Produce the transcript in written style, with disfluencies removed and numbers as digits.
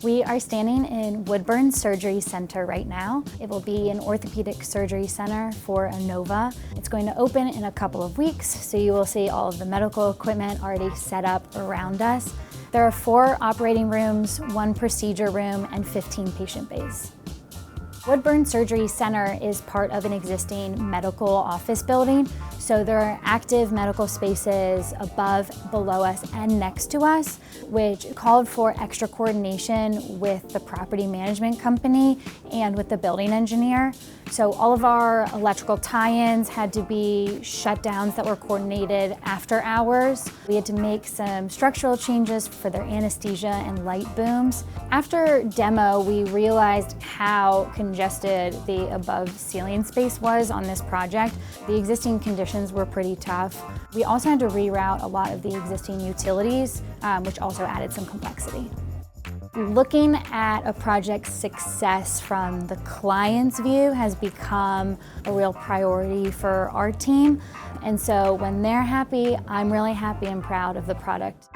We are standing in Woodburn Surgery Center right now. It will be an orthopedic surgery center for Inova. It's going to open in a couple of weeks, so you will see all of the medical equipment already set up around us. There are 4 operating rooms, 1 procedure room, and 15 patient bays. Woodburn Surgery Center is part of an existing medical office building, so there are active medical spaces above, below us, and next to us, which called for extra coordination with the property management company and with the building engineer. So all of our electrical tie-ins had to be shutdowns that were coordinated after hours. We had to make some structural changes for their anesthesia and light booms. After demo, we realized how congested the above ceiling space was on this project. The existing conditions were pretty tough. We also had to reroute a lot of the existing utilities, which also added some complexity. Looking at a project's success from the client's view has become a real priority for our team. And so when they're happy, I'm really happy and proud of the product.